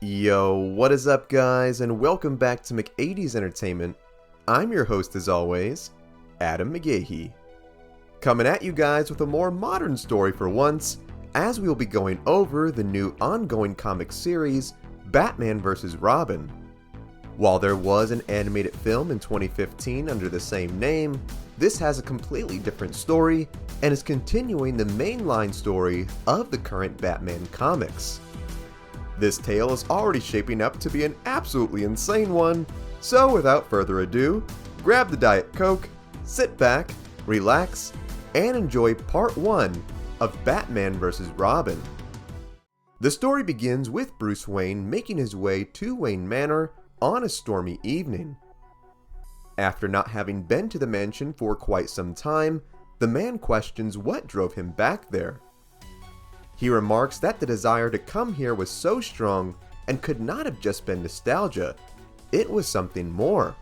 Yo, what is up guys, and welcome back to Mc80's Entertainment. I'm your host as always, Adam McGahee. Coming at you guys with a more modern story for once, as we will be going over the new ongoing comic series, Batman vs. Robin. While there was an animated film in 2015 under the same name, this has a completely different story and is continuing the mainline story of the current Batman comics. This tale is already shaping up to be an absolutely insane one, so without further ado, grab the Diet Coke, sit back, relax, and enjoy part 1 of Batman vs. Robin. The story begins with Bruce Wayne making his way to Wayne Manor on a stormy evening. After not having been to the mansion for quite some time, the man questions what drove him back there. He remarks that the desire to come here was so strong and could not have just been nostalgia. It was something more.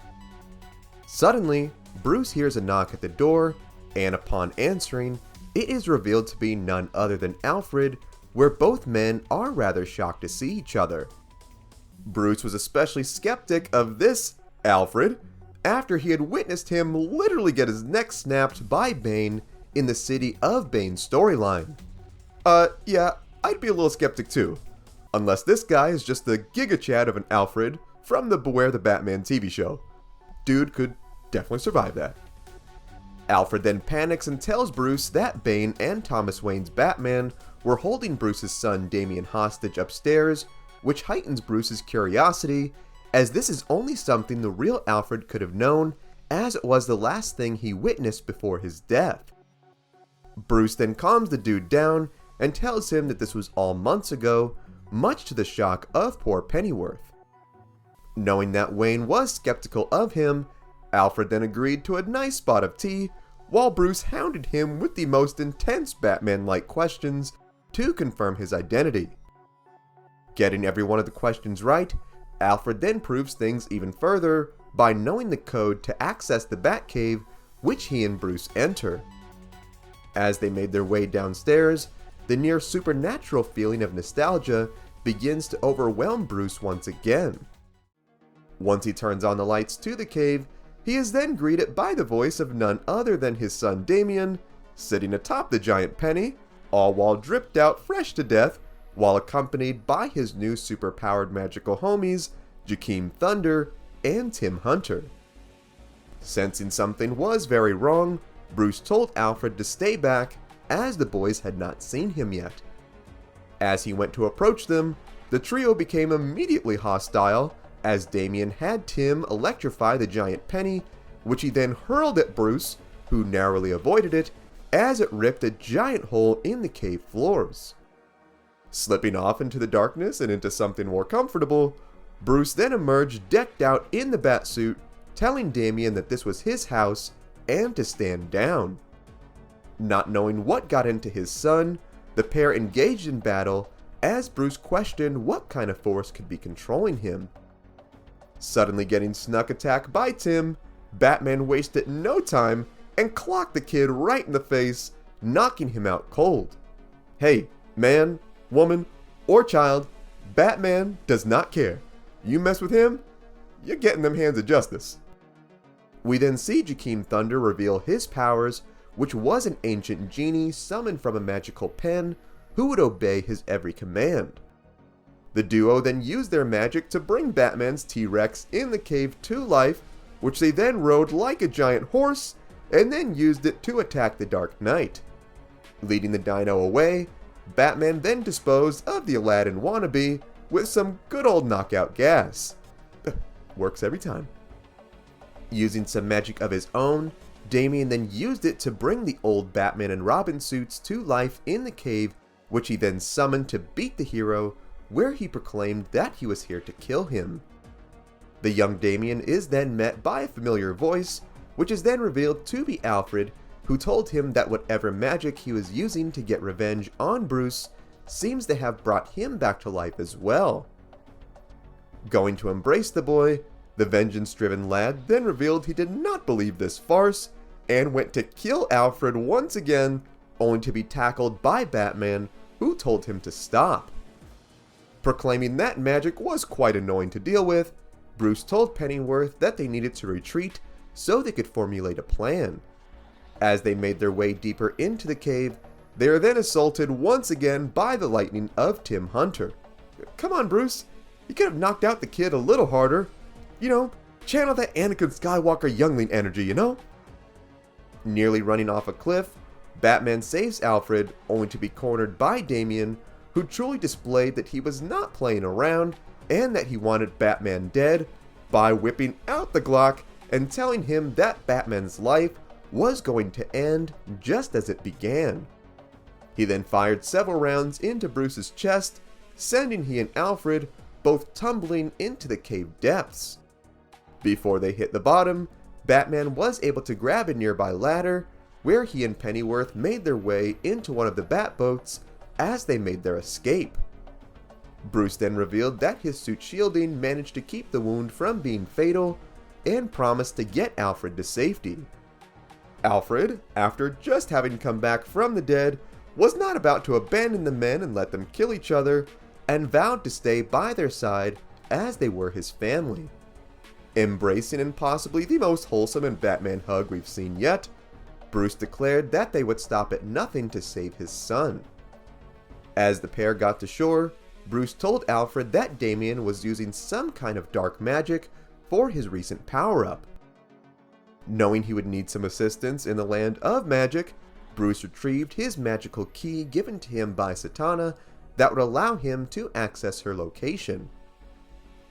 Suddenly, Bruce hears a knock at the door, and upon answering, it is revealed to be none other than Alfred, where both men are rather shocked to see each other. Bruce was especially skeptic of this Alfred after he had witnessed him literally get his neck snapped by Bane in the City of Bane storyline. Yeah, I'd be a little skeptic too. Unless this guy is just the Giga Chad of an Alfred from the Beware the Batman TV show. Dude could definitely survive that. Alfred then panics and tells Bruce that Bane and Thomas Wayne's Batman were holding Bruce's son Damian hostage upstairs, which heightens Bruce's curiosity, as this is only something the real Alfred could have known, as it was the last thing he witnessed before his death. Bruce then calms the dude down and tells him that this was all months ago, much to the shock of poor Pennyworth. Knowing that Wayne was skeptical of him, Alfred then agreed to a nice spot of tea, while Bruce hounded him with the most intense Batman-like questions to confirm his identity. Getting every one of the questions right, Alfred then proves things even further by knowing the code to access the Batcave, which he and Bruce enter. As they made their way downstairs, the near supernatural feeling of nostalgia begins to overwhelm Bruce once again. Once he turns on the lights to the cave, he is then greeted by the voice of none other than his son Damian, sitting atop the giant penny, all while dripped out fresh to death, while accompanied by his new superpowered magical homies, Jakeem Thunder and Tim Hunter. Sensing something was very wrong, Bruce told Alfred to stay back, as the boys had not seen him yet. As he went to approach them, the trio became immediately hostile, as Damian had Tim electrify the giant penny, which he then hurled at Bruce, who narrowly avoided it, as it ripped a giant hole in the cave floors. Slipping off into the darkness and into something more comfortable, Bruce then emerged decked out in the Batsuit, telling Damian that this was his house and to stand down. Not knowing what got into his son, the pair engaged in battle as Bruce questioned what kind of force could be controlling him. Suddenly getting snuck attacked by Tim, Batman wasted no time and clocked the kid right in the face, knocking him out cold. Hey, man, woman, or child, Batman does not care. You mess with him, you're getting them hands of justice. We then see Jakeem Thunder reveal his powers, which was an ancient genie summoned from a magical pen who would obey his every command. The duo then used their magic to bring Batman's T-Rex in the cave to life, which they then rode like a giant horse, and then used it to attack the Dark Knight. Leading the dino away, Batman then disposed of the Aladdin wannabe with some good old knockout gas. Works every time. Using some magic of his own, Damian then used it to bring the old Batman and Robin suits to life in the cave, which he then summoned to beat the hero, where he proclaimed that he was here to kill him. The young Damian is then met by a familiar voice, which is then revealed to be Alfred, who told him that whatever magic he was using to get revenge on Bruce seems to have brought him back to life as well. Going to embrace the boy, the vengeance-driven lad then revealed he did not believe this farce, and went to kill Alfred once again, only to be tackled by Batman, who told him to stop. Proclaiming that magic was quite annoying to deal with, Bruce told Pennyworth that they needed to retreat so they could formulate a plan. As they made their way deeper into the cave, they are then assaulted once again by the lightning of Tim Hunter. Come on, Bruce, you could have knocked out the kid a little harder. Channel that Anakin Skywalker youngling energy, Nearly running off a cliff, Batman saves Alfred, only to be cornered by Damian, who truly displayed that he was not playing around and that he wanted Batman dead by whipping out the Glock and telling him that Batman's life was going to end just as it began. He then fired several rounds into Bruce's chest, sending he and Alfred both tumbling into the cave depths. Before they hit the bottom, Batman was able to grab a nearby ladder, where he and Pennyworth made their way into one of the Batboats as they made their escape. Bruce then revealed that his suit shielding managed to keep the wound from being fatal and promised to get Alfred to safety. Alfred, after just having come back from the dead, was not about to abandon the men and let them kill each other, and vowed to stay by their side as they were his family. Embracing in possibly the most wholesome and Batman hug we've seen yet, Bruce declared that they would stop at nothing to save his son. As the pair got to shore, Bruce told Alfred that Damian was using some kind of dark magic for his recent power-up. Knowing he would need some assistance in the land of magic, Bruce retrieved his magical key given to him by Zatanna that would allow him to access her location.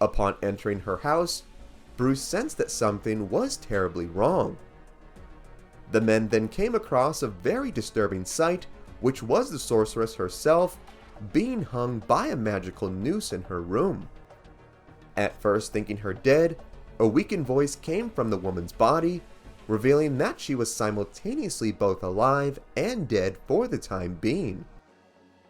Upon entering her house, Bruce sensed that something was terribly wrong. The men then came across a very disturbing sight, which was the sorceress herself being hung by a magical noose in her room. At first thinking her dead, a weakened voice came from the woman's body, revealing that she was simultaneously both alive and dead for the time being.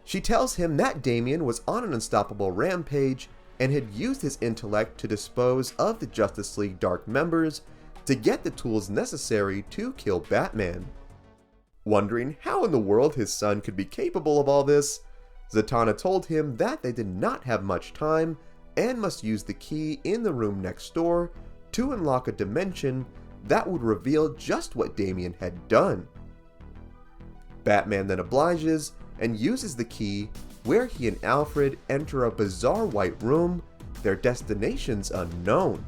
She tells him that Damian was on an unstoppable rampage and had used his intellect to dispose of the Justice League Dark members to get the tools necessary to kill Batman. Wondering how in the world his son could be capable of all this, Zatanna told him that they did not have much time and must use the key in the room next door to unlock a dimension that would reveal just what Damian had done. Batman then obliges and uses the key, where he and Alfred enter a bizarre white room, their destinations unknown.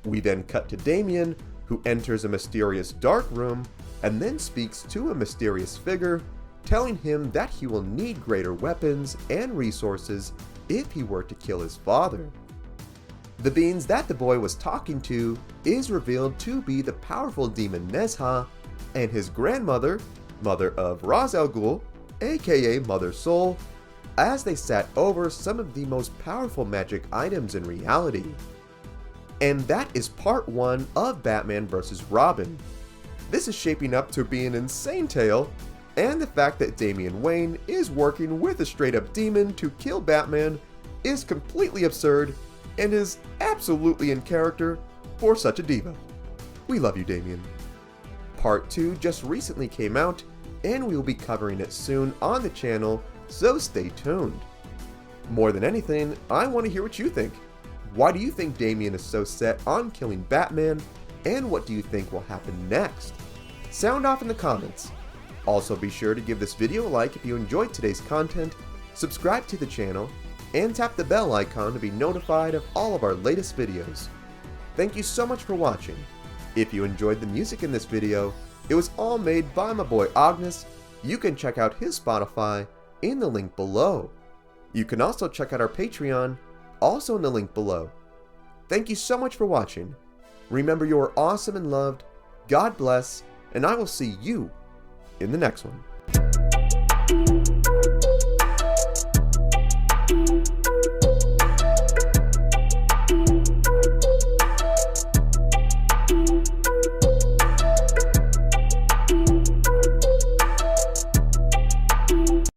We then cut to Damian, who enters a mysterious dark room and then speaks to a mysterious figure, telling him that he will need greater weapons and resources if he were to kill his father. The beings that the boy was talking to is revealed to be the powerful demon Nezha and his grandmother, mother of Ra's al Ghul, aka Mother Soul, as they sat over some of the most powerful magic items in reality. And that is part 1 of Batman vs. Robin. This is shaping up to be an insane tale, and the fact that Damian Wayne is working with a straight up demon to kill Batman is completely absurd and is absolutely in character for such a diva. We love you, Damian. Part 2 just recently came out, and we will be covering it soon on the channel, so stay tuned. More than anything, I want to hear what you think. Why do you think Damian is so set on killing Batman, and what do you think will happen next? Sound off in the comments. Also be sure to give this video a like if you enjoyed today's content, subscribe to the channel, and tap the bell icon to be notified of all of our latest videos. Thank you so much for watching. If you enjoyed the music in this video, it was all made by my boy Ognihs. You can check out his Spotify in the link below. You can also check out our Patreon, also in the link below. Thank you so much for watching. Remember, you are awesome and loved. God bless, and I will see you in the next one.